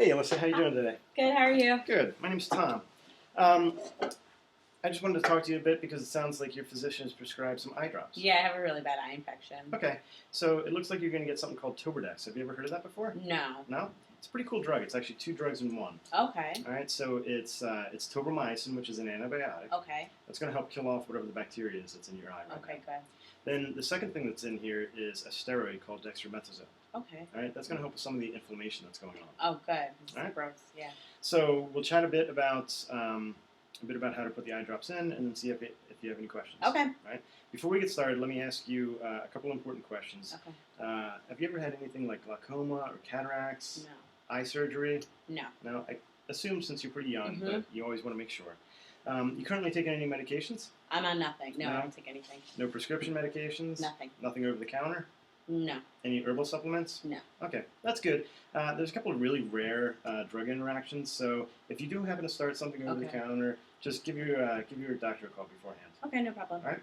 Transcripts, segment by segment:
Hey, Alyssa, how you doing today? Good, how are you? Good. My name's Tom. I just wanted to talk to you a bit because it sounds like your physician has prescribed some eye drops. Yeah, I have a really bad eye infection. Okay, so it looks like you're going to get something called Tobradex. Have you ever heard of that before? No. No? It's a pretty cool drug. It's actually 2 drugs in one. Okay. All right, so it's tobramycin, which is an antibiotic. Okay. That's going to help kill off whatever the bacteria is that's in your eye right Okay, now. good. Then the second thing that's in here is a steroid called dextromethasone. Okay. All right, that's going to help with some of the inflammation that's going on. Oh, good. This All right. is gross, yeah. So we'll chat a bit about how to put the eye drops in, and then see if you have any questions. Okay. All right. Before we get started, let me ask you a couple important questions. Okay. Have you ever had anything like glaucoma or cataracts? No. Eye surgery? No. No. I assume since you're pretty young, Mm-hmm. but you always want to make sure. You currently taking any medications? I'm on nothing. No, No? I don't take anything. No prescription medications? Nothing. Nothing over the counter? No. Any herbal supplements? No. Okay, that's good. There's a couple of really rare drug interactions, so if you do happen to start something over the Okay. counter, just give your doctor a call beforehand. Okay, no problem. All right.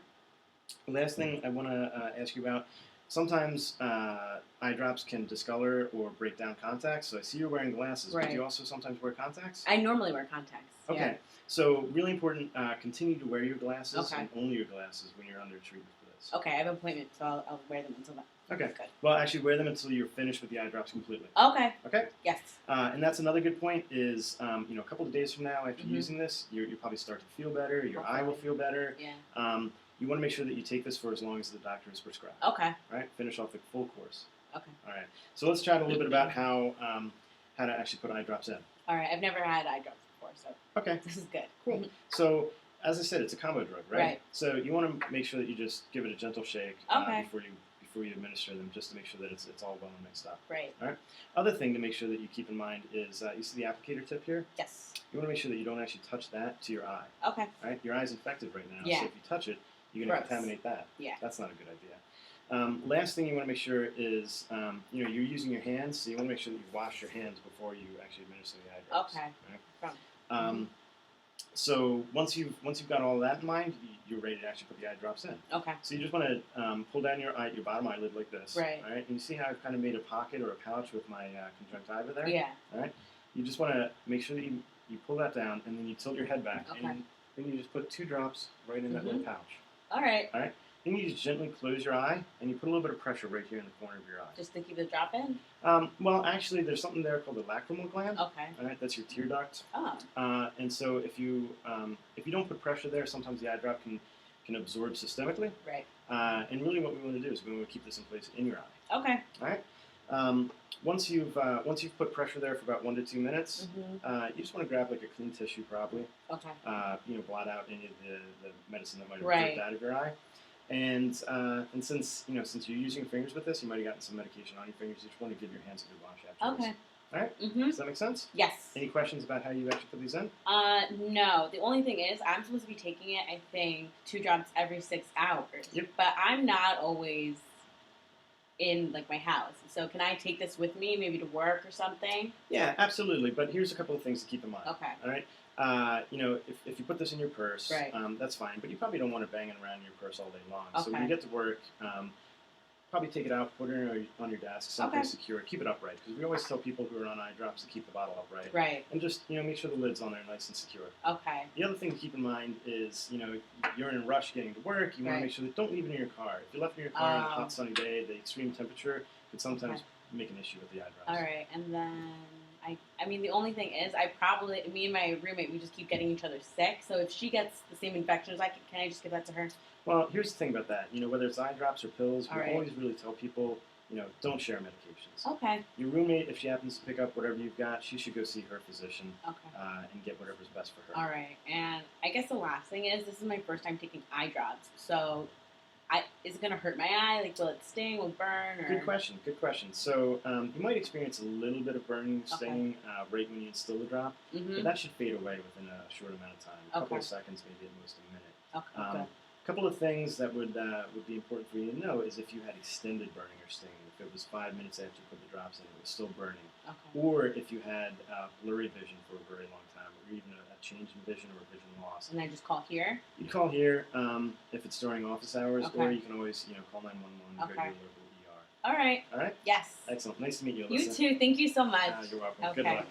The last thing I want to ask you about, sometimes eye drops can discolor or break down contacts, so I see you're wearing glasses, but do you Right. also sometimes wear contacts? I normally wear contacts. Okay, Yeah. so really important, continue to wear your glasses Okay. and only your glasses when you're under treatment for this. Okay, I have an appointment, so I'll wear them until then. Okay. Good. Well, actually wear them until you're finished with the eye drops completely. Okay. Okay? Yes. And that's another good point is, a couple of days from now after Mhm. using this, you'll probably start to feel better, your eye will feel better. Yeah. You want to make sure that you take this for as long as the doctor has prescribed. Okay. All right? Finish off the full course. Okay. All right. So let's chat a little bit about how to actually put eye drops in. All right, I've never had eye drops before, so Okay. this is good. Cool. So, as I said, it's a combo drug, right? Right. So you want to make sure that you just give it a gentle shake Okay. before you administer them, just to make sure that it's all well and mixed up. Right. Other thing to make sure that you keep in mind is you see the applicator tip here? Yes. You want to make sure that you don't actually touch that to your eye. Okay. Right? Your eye's infected right now, Yeah. so if you touch it, you're going to Gross. contaminate that. Yeah. That's not a good idea. Last thing you want to make sure is, you're using your hands, so you want to make sure that you wash your hands before you actually administer the eye drops. Okay. Right? From. So once you've got all of that in mind, you're ready to actually put the eye drops in. Okay. So you just want to pull down your bottom eyelid like this. Right. All right. And you see how I've kind of made a pocket or a pouch with my conjunctiva there? Yeah. All right. You just want to make sure that you pull that down, and then you tilt your head back, Okay. and then you just put 2 drops right in that little pouch. All right. All right. Then you just gently close your eye, and you put a little bit of pressure right here in the corner of your eye. Just to keep the drop in? Well, actually, there's something there called the lacrimal gland. Okay. All right, that's your tear duct. Oh. And so if you don't put pressure there, sometimes the eye drop can absorb systemically. Right. And really, what we want to do is we want to keep this in place in your eye. Okay. All right. Once you've put pressure there for about 1 to 2 minutes, you just want to grab like a clean tissue, probably. Okay. Blot out any of the medicine that might have Right. dripped out of your eye. And since you're using your fingers with this, you might have gotten some medication on your fingers. You just want to give your hands a good wash afterwards. Okay. All right. Mm-hmm. Does that make sense? Yes. Any questions about how you actually put these in? No. The only thing is, I'm supposed to be taking it, I think, 2 drops every 6 hours. Yep. But I'm not always in, like, my house. So can I take this with me, maybe to work or something? Yeah, absolutely. But here's a couple of things to keep in mind. Okay. All right. If you put this in your purse, Right. That's fine. But you probably don't want it banging around in your purse all day long. So when Okay. you get to work, probably take it out, put it on your desk, someplace secure, keep it upright. Because we always tell people who are on eye drops to keep the bottle upright. Right. And just make sure the lid's on there nice and secure. Okay. The other thing to keep in mind is you're in a rush getting to work. You want Right. to make sure that don't leave it in your car. If you left it in your car on a hot sunny day, the extreme temperature could sometimes make an issue with the eye drops. All right. And then, I mean, the only thing is, me and my roommate, we just keep getting each other sick. So if she gets the same infection as I can I just give that to her? Well, here's the thing about that. Whether it's eye drops or pills, we All right. always really tell people, don't share medications. Okay. Your roommate, if she happens to pick up whatever you've got, she should go see her physician Okay. and get whatever's best for her. All right. And I guess the last thing is, this is my first time taking eye drops. So is it going to hurt my eye? Like, will it sting? Will it burn? Or? Good question. Good question. So you might experience a little bit of burning, stinging right when you instill the drop, but Mm-hmm. that should fade away within a short amount of time, a couple of Okay. seconds, maybe at most a minute. Okay, good. A couple of things that would be important for you to know is if you had extended burning or stinging, if it was 5 minutes after you put the drops in, it was still burning, Okay. or if you had blurry vision for a very long time, or even a change in vision or vision loss. And I just call here? You'd call here if it's during office hours, or Okay. you can always call 911 and go to Okay. your local ER. All right. All right? Yes. Excellent. Nice to meet you, You Alyssa. too. Thank you so much. You're welcome. Good Okay. luck.